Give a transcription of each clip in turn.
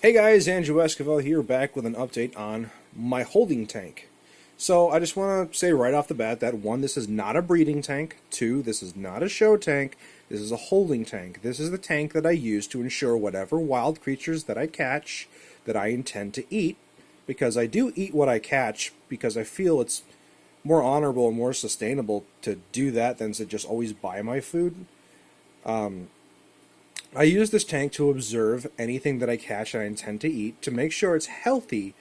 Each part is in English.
Hey guys, Andrew Esquivel here, back with an update on my holding tank. So I just want to say right off the bat that 1, this is not a breeding tank. 2, this is not a show tank. This is a holding tank. This is the tank that I use to ensure whatever wild creatures that I catch that I intend to eat, because I do eat what I catch because I feel it's more honorable and more sustainable to do that than to just always buy my food. I use this tank to observe anything that I catch and I intend to eat to make sure it's healthy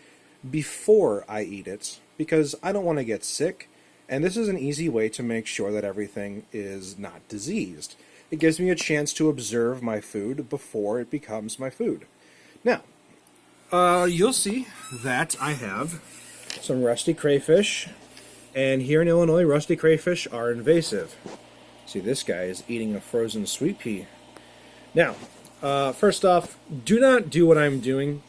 before I eat it, because I don't want to get sick, and this is an easy way to make sure that everything is not diseased. It gives me a chance to observe my food before it becomes my food. Now, you'll see that I have some rusty crayfish, and here in Illinois, rusty crayfish are invasive. See, this guy is eating a frozen sweet pea. Now, first off, do not do what I'm doing,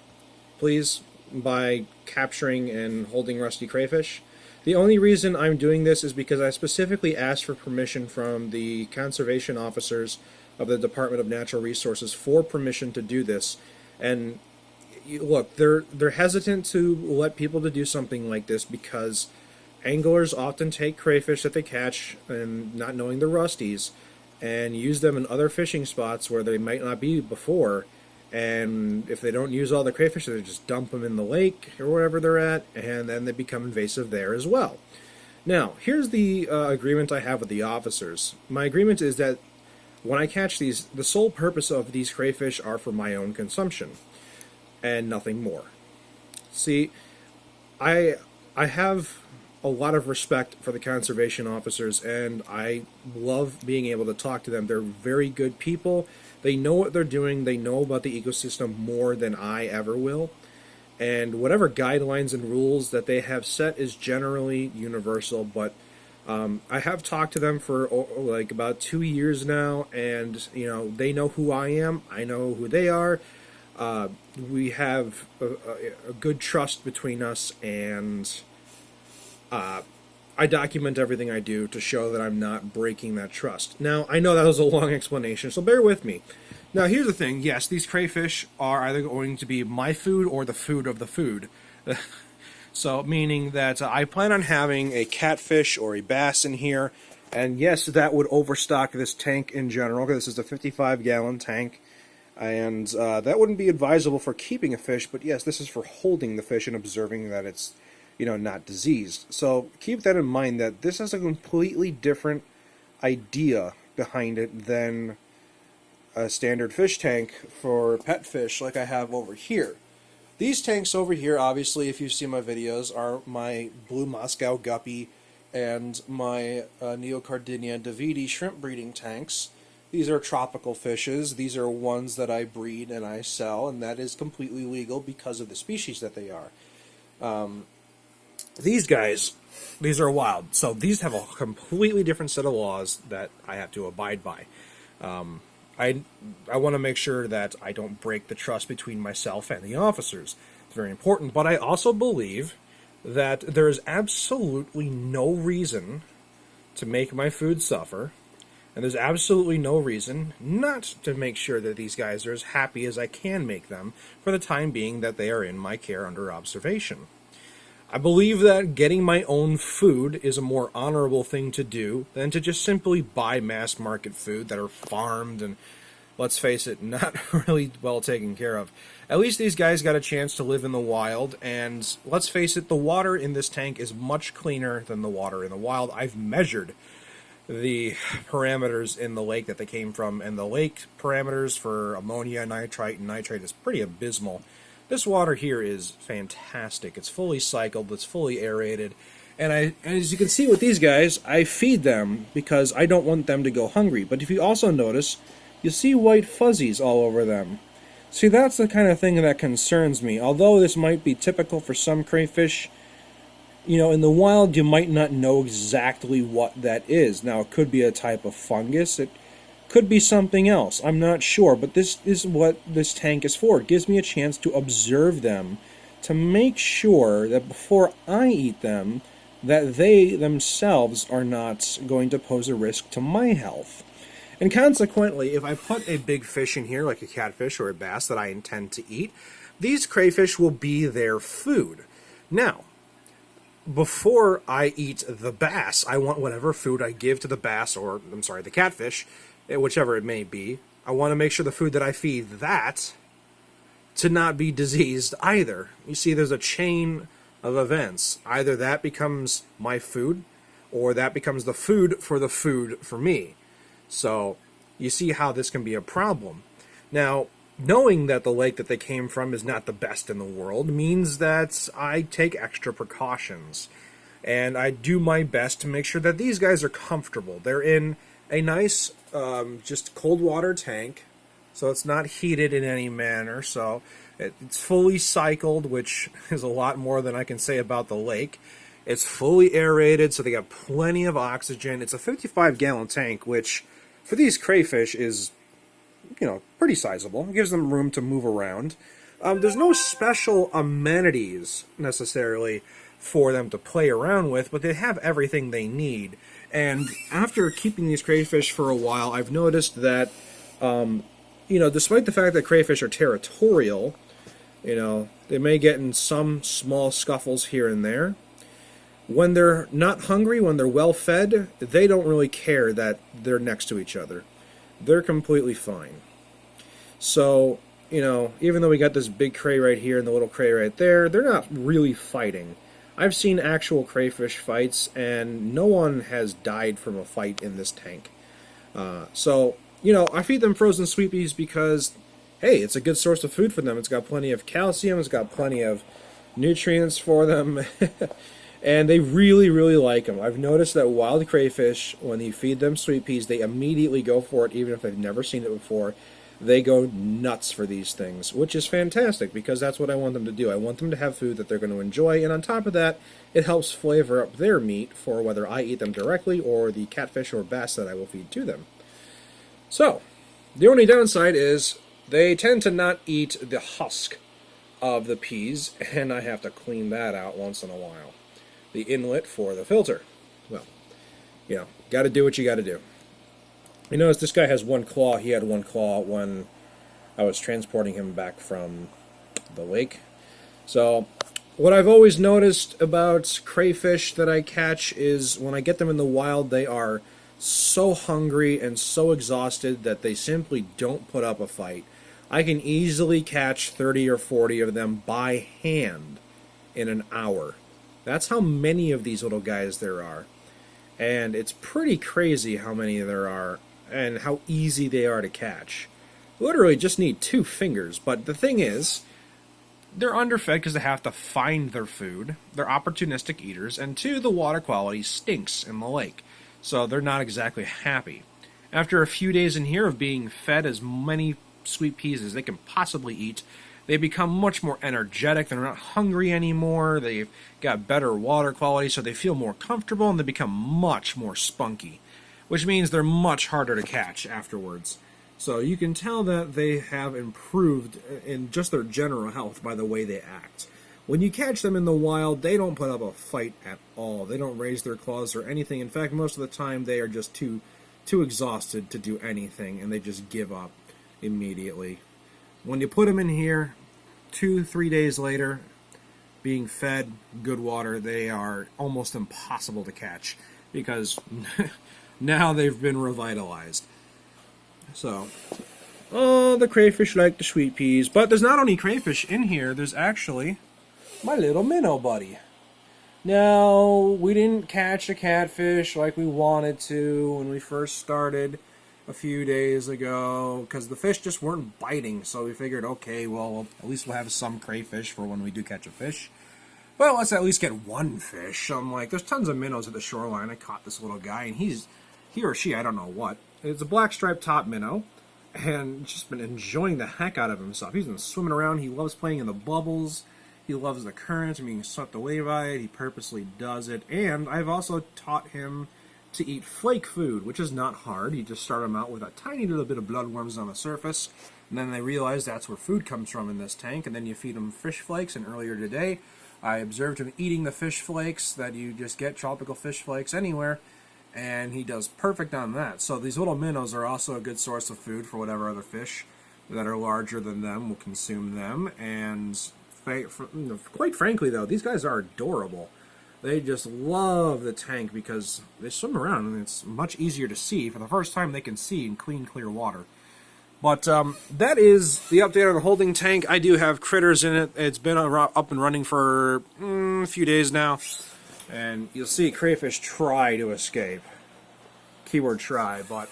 please, by capturing and holding rusty crayfish. The only reason I'm doing this is because I specifically asked for permission from the conservation officers of the Department of Natural Resources for permission to do this. And look, they're hesitant to let people to do something like this because anglers often take crayfish that they catch and not knowing the rusties and use them in other fishing spots where they might not be before, and if they don't use all the crayfish, they just dump them in the lake or wherever they're at, and then they become invasive there as well. Now, here's the agreement I have with the officers. My agreement is that when I catch these, the sole purpose of these crayfish are for my own consumption, and nothing more. See, I have a lot of respect for the conservation officers, and I love being able to talk to them. They're very good people. They know what they're doing. They know about the ecosystem more than I ever will. And whatever guidelines and rules that they have set is generally universal. But I have talked to them for like about 2 years now, and they know who I am. I know who they are. We have a good trust between us, and I document everything I do to show that I'm not breaking that trust. Now, I know that was a long explanation, so bear with me. Now, here's the thing. Yes, these crayfish are either going to be my food or the food of the food. So, meaning that I plan on having a catfish or a bass in here, and yes, that would overstock this tank in general, because this is a 55-gallon tank, and that wouldn't be advisable for keeping a fish, but yes, this is for holding the fish and observing that it's not diseased. So keep that in mind, that this is a completely different idea behind it than a standard fish tank for pet fish like I have over here. These tanks over here, obviously, if you see my videos, are my blue Moscow guppy and my Neocardinia davidi shrimp breeding tanks. These are tropical fishes. These are ones that I breed and I sell, and that is completely legal because of the species that they are. These guys, these are wild, so these have a completely different set of laws that I have to abide by. I want to make sure that I don't break the trust between myself and the officers. It's very important, but I also believe that there is absolutely no reason to make my food suffer, and there's absolutely no reason not to make sure that these guys are as happy as I can make them for the time being that they are in my care under observation. I believe that getting my own food is a more honorable thing to do than to just simply buy mass market food that are farmed and, let's face it, not really well taken care of. At least these guys got a chance to live in the wild, and let's face it, the water in this tank is much cleaner than the water in the wild. I've measured the parameters in the lake that they came from, and the lake parameters for ammonia, nitrite, and nitrate is pretty abysmal. This water here is fantastic. It's fully cycled, it's fully aerated, and as you can see with these guys, I feed them because I don't want them to go hungry. But if you also notice, you see white fuzzies all over them. See, that's the kind of thing that concerns me. Although this might be typical for some crayfish, in the wild you might not know exactly what that is. Now, it could be a type of fungus. It could be something else. I'm not sure, but this is what this tank is for. It gives me a chance to observe them, to make sure that before I eat them, that they themselves are not going to pose a risk to my health. And consequently, if I put a big fish in here, like a catfish or a bass that I intend to eat, these crayfish will be their food. Now, before I eat the bass, I want whatever food I give to the bass, or, I'm sorry, the catfish, whichever it may be, I want to make sure the food that I feed that to not be diseased either. You see, there's a chain of events. Either that becomes my food, or that becomes the food for me. So, you see how this can be a problem. Now, knowing that the lake that they came from is not the best in the world means that I take extra precautions. And I do my best to make sure that these guys are comfortable. They're in a nice, just cold water tank, so it's not heated in any manner. So it's fully cycled, which is a lot more than I can say about the lake. It's fully aerated, so they got plenty of oxygen. It's a 55-gallon tank, which for these crayfish is, pretty sizable. It gives them room to move around. There's no special amenities necessarily for them to play around with, but they have everything they need. And after keeping these crayfish for a while, I've noticed that, despite the fact that crayfish are territorial, they may get in some small scuffles here and there. When they're not hungry, when they're well fed, they don't really care that they're next to each other. They're completely fine. So, even though we got this big cray right here and the little cray right there, they're not really fighting. I've seen actual crayfish fights, and no one has died from a fight in this tank. I feed them frozen sweet peas because, hey, it's a good source of food for them. It's got plenty of calcium, it's got plenty of nutrients for them, and they really, really like them. I've noticed that wild crayfish, when you feed them sweet peas, they immediately go for it, even if they've never seen it before. They go nuts for these things, which is fantastic because that's what I want them to do. I want them to have food that they're going to enjoy, and on top of that, it helps flavor up their meat for whether I eat them directly or the catfish or bass that I will feed to them. So, the only downside is they tend to not eat the husk of the peas, and I have to clean that out once in a while. The inlet for the filter. Well, got to do what you got to do. You notice this guy has one claw. He had one claw when I was transporting him back from the lake. So, what I've always noticed about crayfish that I catch is when I get them in the wild, they are so hungry and so exhausted that they simply don't put up a fight. I can easily catch 30 or 40 of them by hand in an hour. That's how many of these little guys there are. And it's pretty crazy how many there are and how easy they are to catch. Literally just need 2 fingers. But the thing is, they're underfed because they have to find their food. They're opportunistic eaters. And 2, the water quality stinks in the lake. So they're not exactly happy. After a few days in here of being fed as many sweet peas as they can possibly eat, they become much more energetic. They're not hungry anymore. They've got better water quality, so they feel more comfortable, and they become much more spunky, which means they're much harder to catch afterwards. So you can tell that they have improved in just their general health by the way they act. When you catch them in the wild, they don't put up a fight at all. They don't raise their claws or anything. In fact, most of the time, they are just too exhausted to do anything, and they just give up immediately. When you put them in here, 2-3 days later, being fed good water, they are almost impossible to catch because now they've been revitalized. So, the crayfish like the sweet peas. But there's not only crayfish in here, there's actually my little minnow buddy. Now, we didn't catch a catfish like we wanted to when we first started a few days ago because the fish just weren't biting, so we figured, okay, well, at least we'll have some crayfish for when we do catch a fish. Well, let's at least get one fish. I'm like, there's tons of minnows at the shoreline. I caught this little guy, and he or she, I don't know what. It's a black striped top minnow, and just been enjoying the heck out of himself. He's been swimming around. He loves playing in the bubbles. He loves the current and being swept away by it. He purposely does it. And I've also taught him to eat flake food, which is not hard. You just start them out with a tiny little bit of bloodworms on the surface, and then they realize that's where food comes from in this tank, and then you feed them fish flakes. And earlier today, I observed him eating the fish flakes that you just get, tropical fish flakes anywhere, and he does perfect on that. So these little minnows are also a good source of food for whatever other fish that are larger than them will consume them. And quite frankly, though, these guys are adorable. They just love the tank because they swim around and it's much easier to see. For the first time, they can see in clean, clear water. But that is the update on the holding tank. I do have critters in it. It's been up and running for a few days now. And you'll see Crayfish try to escape. Keyword try, but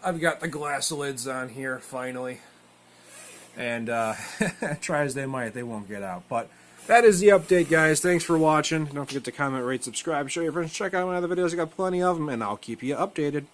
I've got the glass lids on here, finally. And try as they might, they won't get out. But that is the update, guys. Thanks for watching. Don't forget to comment, rate, subscribe, show your friends, check out my other videos. I got plenty of them, and I'll keep you updated.